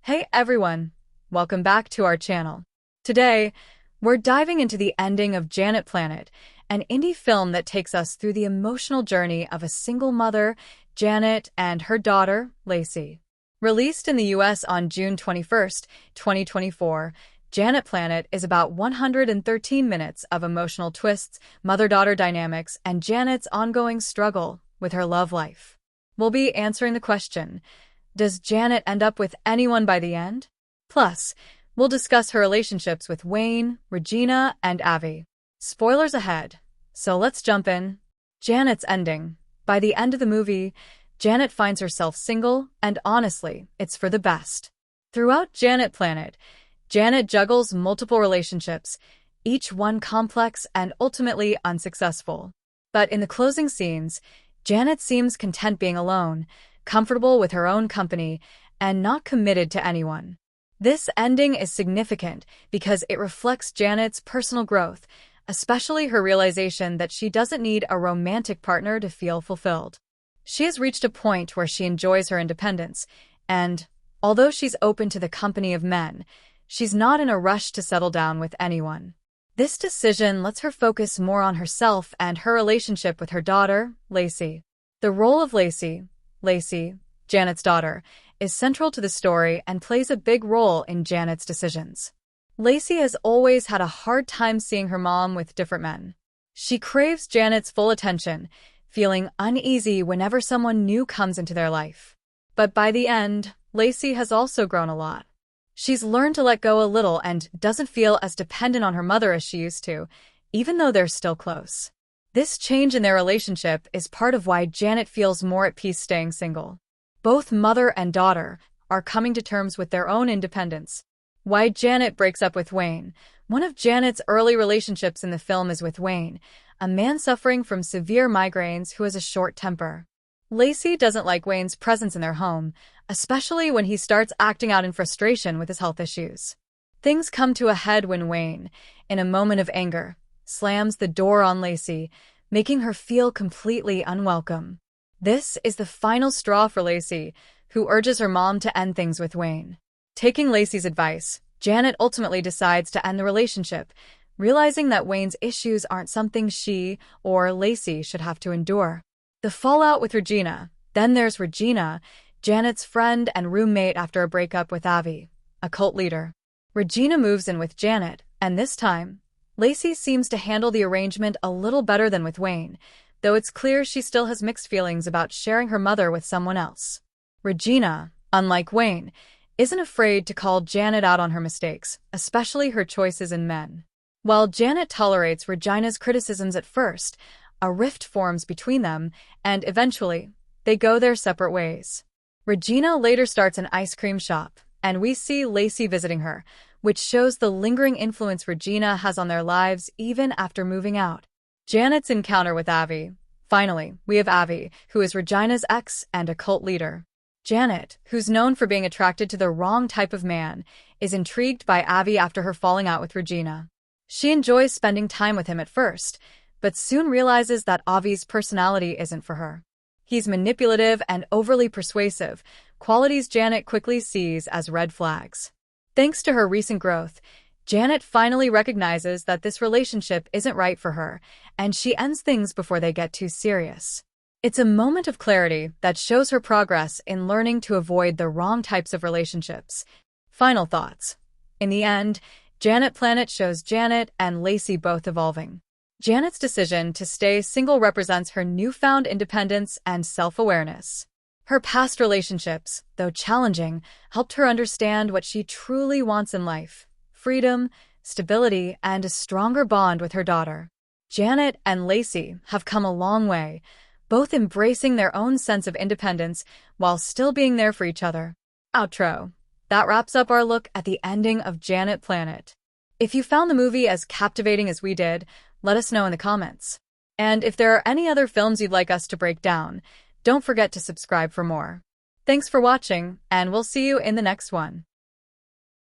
Hey everyone, welcome back to our channel. Today, we're diving into the ending of Janet Planet, an indie film that takes us through the emotional journey of a single mother, Janet, and her daughter, Lacey. Released in the US on June 21st, 2024, Janet Planet is about 113 minutes of emotional twists, mother-daughter dynamics, and Janet's ongoing struggle with her love life. We'll be answering the question, does Janet end up with anyone by the end? Plus, we'll discuss her relationships with Wayne, Regina, and Avi. Spoilers ahead, so let's jump in. Janet's ending. By the end of the movie, Janet finds herself single, and honestly, it's for the best. Throughout Janet Planet, Janet juggles multiple relationships, each one complex and ultimately unsuccessful. But in the closing scenes, Janet seems content being alone, comfortable with her own company, and not committed to anyone. This ending is significant because it reflects Janet's personal growth, especially her realization that she doesn't need a romantic partner to feel fulfilled. She has reached a point where she enjoys her independence, and, although she's open to the company of men, she's not in a rush to settle down with anyone. This decision lets her focus more on herself and her relationship with her daughter, Lacey. The role of Lacey, Janet's daughter, is central to the story and plays a big role in Janet's decisions. Lacey has always had a hard time seeing her mom with different men. She craves Janet's full attention, feeling uneasy whenever someone new comes into their life. But by the end, Lacey has also grown a lot. She's learned to let go a little and doesn't feel as dependent on her mother as she used to, even though they're still close. This change in their relationship is part of why Janet feels more at peace staying single. Both mother and daughter are coming to terms with their own independence. Why Janet breaks up with Wayne. One of Janet's early relationships in the film is with Wayne, a man suffering from severe migraines who has a short temper. Lacey doesn't like Wayne's presence in their home, especially when he starts acting out in frustration with his health issues. Things come to a head when Wayne, in a moment of anger, slams the door on Lacey, making her feel completely unwelcome. This is the final straw for Lacey, who urges her mom to end things with Wayne. Taking Lacey's advice, Janet ultimately decides to end the relationship, realizing that Wayne's issues aren't something she or Lacey should have to endure. The fallout with Regina. Then there's Regina, Janet's friend and roommate after a breakup with Avi, a cult leader. Regina moves in with Janet, and this time, Lacey seems to handle the arrangement a little better than with Wayne, though it's clear she still has mixed feelings about sharing her mother with someone else. Regina, unlike Wayne, isn't afraid to call Janet out on her mistakes, especially her choices in men. While Janet tolerates Regina's criticisms at first, a rift forms between them, and eventually, they go their separate ways. Regina later starts an ice cream shop, and we see Lacey visiting her, which shows the lingering influence Regina has on their lives even after moving out. Janet's encounter with Avi. Finally, we have Avi, who is Regina's ex and a cult leader. Janet, who's known for being attracted to the wrong type of man, is intrigued by Avi after her falling out with Regina. She enjoys spending time with him at first, but soon realizes that Avi's personality isn't for her. He's manipulative and overly persuasive, qualities Janet quickly sees as red flags. Thanks to her recent growth, Janet finally recognizes that this relationship isn't right for her, and she ends things before they get too serious. It's a moment of clarity that shows her progress in learning to avoid the wrong types of relationships. Final thoughts. In the end, Janet Planet shows Janet and Lacey both evolving. Janet's decision to stay single represents her newfound independence and self-awareness. Her past relationships, though challenging, helped her understand what she truly wants in life: freedom, stability, and a stronger bond with her daughter. Janet and Lacey have come a long way, both embracing their own sense of independence while still being there for each other. Outro. That wraps up our look at the ending of Janet Planet. If you found the movie as captivating as we did, let us know in the comments. And if there are any other films you'd like us to break down, don't forget to subscribe for more. Thanks for watching, and we'll see you in the next one.